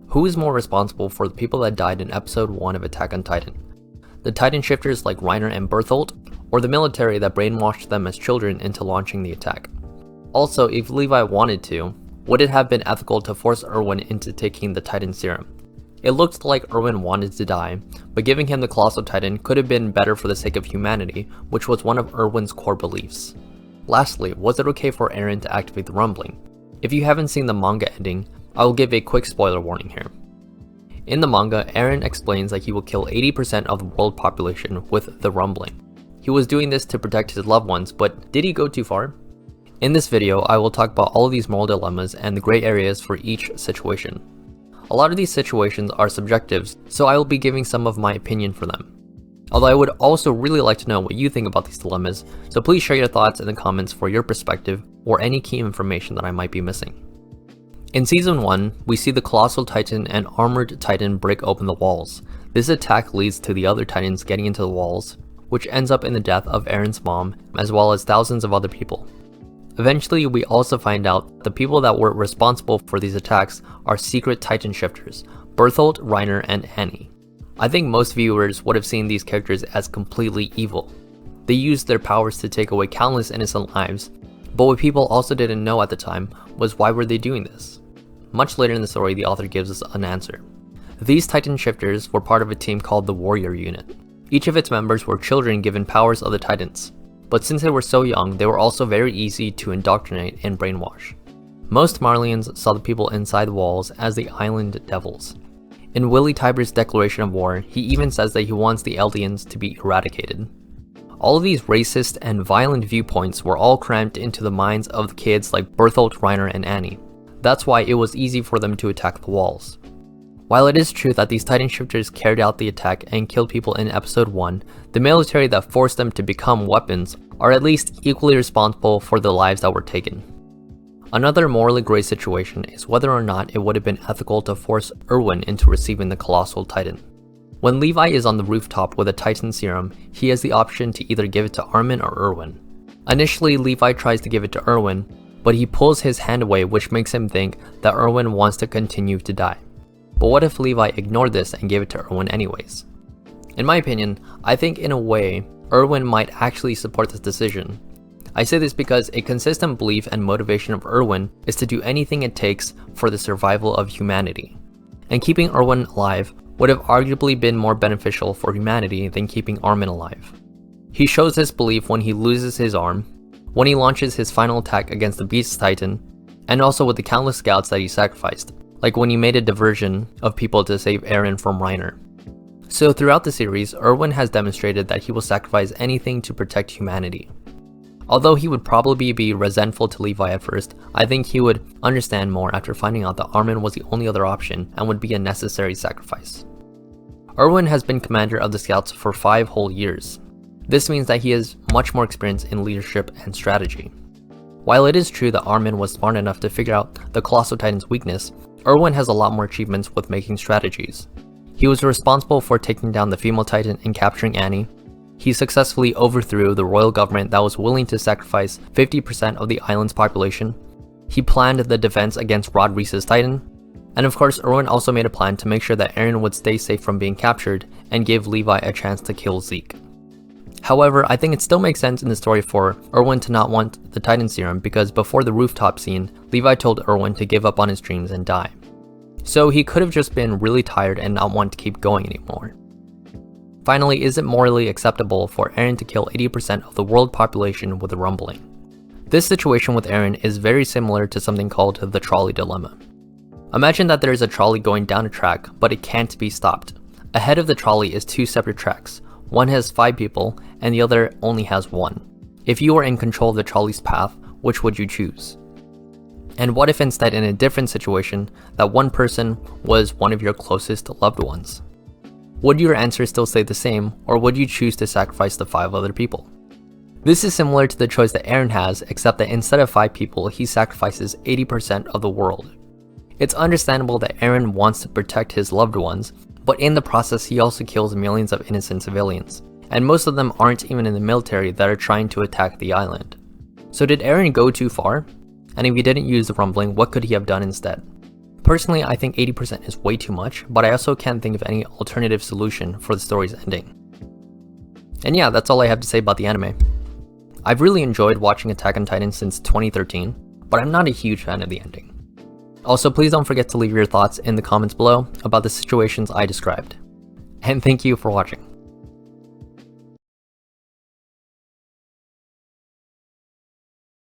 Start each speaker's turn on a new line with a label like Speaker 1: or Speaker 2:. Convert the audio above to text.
Speaker 1: Who is more responsible for the people that died in episode 1 of Attack on Titan? The Titan shifters like Reiner and Bertholdt, or the military that brainwashed them as children into launching the attack? Also, if Levi wanted to, would it have been ethical to force Erwin into taking the Titan serum? It looked like Erwin wanted to die, but giving him the Colossal Titan could have been better for the sake of humanity, which was one of Erwin's core beliefs. Lastly, was it okay for Eren to activate the rumbling? If you haven't seen the manga ending, I will give a quick spoiler warning here. In the manga, Eren explains that he will kill 80% of the world population with the rumbling. He was doing this to protect his loved ones, but did he go too far? In this video, I will talk about all of these moral dilemmas and the gray areas for each situation. A lot of these situations are subjective, so I will be giving some of my opinion for them. Although I would also really like to know what you think about these dilemmas, so please share your thoughts in the comments for your perspective or any key information that I might be missing. In Season 1, we see the Colossal Titan and Armored Titan break open the walls. This attack leads to the other Titans getting into the walls, which ends up in the death of Eren's mom, as well as thousands of other people. Eventually, we also find out the people that were responsible for these attacks are secret Titan shifters, Bertholdt, Reiner, and Annie. I think most viewers would have seen these characters as completely evil. They used their powers to take away countless innocent lives, but what people also didn't know at the time was why were they doing this. Much later in the story, the author gives us an answer. These Titan shifters were part of a team called the Warrior Unit. Each of its members were children given powers of the Titans. But since they were so young, they were also very easy to indoctrinate and brainwash. Most Marleyans saw the people inside the walls as the island devils. In Willy Tybur's declaration of war, he even says that he wants the Eldians to be eradicated. All of these racist and violent viewpoints were all crammed into the minds of the kids like Bertholdt, Reiner, and Annie. That's why it was easy for them to attack the walls. While it is true that these Titan shifters carried out the attack and killed people in episode 1, the military that forced them to become weapons are at least equally responsible for the lives that were taken. Another morally gray situation is whether or not it would have been ethical to force Erwin into receiving the Colossal Titan. When Levi is on the rooftop with a Titan serum, he has the option to either give it to Armin or Erwin. Initially, Levi tries to give it to Erwin, but he pulls his hand away, which makes him think that Erwin wants to continue to die. But what if Levi ignored this and gave it to Erwin anyways? In my opinion, I think in a way, Erwin might actually support this decision. I say this because a consistent belief and motivation of Erwin is to do anything it takes for the survival of humanity. And keeping Erwin alive would have arguably been more beneficial for humanity than keeping Armin alive. He shows this belief when he loses his arm, when he launches his final attack against the Beast Titan, and also with the countless scouts that he sacrificed, like when he made a diversion of people to save Eren from Reiner. So throughout the series, Erwin has demonstrated that he will sacrifice anything to protect humanity. Although he would probably be resentful to Levi at first, I think he would understand more after finding out that Armin was the only other option and would be a necessary sacrifice. Erwin has been commander of the scouts for 5 whole years. This means that he has much more experience in leadership and strategy. While it is true that Armin was smart enough to figure out the Colossal Titan's weakness, Erwin has a lot more achievements with making strategies. He was responsible for taking down the female Titan and capturing Annie. He successfully overthrew the royal government that was willing to sacrifice 50% of the island's population. He planned the defense against Rod Reese's Titan. And of course, Erwin also made a plan to make sure that Eren would stay safe from being captured and give Levi a chance to kill Zeke. However, I think it still makes sense in the story for Erwin to not want the Titan serum because before the rooftop scene, Levi told Erwin to give up on his dreams and die. So he could have just been really tired and not want to keep going anymore. Finally, is it morally acceptable for Eren to kill 80% of the world population with a rumbling? This situation with Eren is very similar to something called the trolley dilemma. Imagine that there is a trolley going down a track, but it can't be stopped. Ahead of the trolley is 2 separate tracks. One has 5 people, and the other only has 1. If you were in control of the trolley's path, which would you choose? And what if instead in a different situation, that one person was one of your closest loved ones? Would your answer still stay the same, or would you choose to sacrifice the 5 other people? This is similar to the choice that Eren has, except that instead of 5 people, he sacrifices 80% of the world. It's understandable that Eren wants to protect his loved ones, but in the process he also kills millions of innocent civilians, and most of them aren't even in the military that are trying to attack the island. So did Eren go too far? And if he didn't use the rumbling, what could he have done instead? Personally, I think 80% is way too much, but I also can't think of any alternative solution for the story's ending. And yeah, that's all I have to say about the anime. I've really enjoyed watching Attack on Titan since 2013, but I'm not a huge fan of the ending. Also, please don't forget to leave your thoughts in the comments below about the situations I described. And thank you for watching.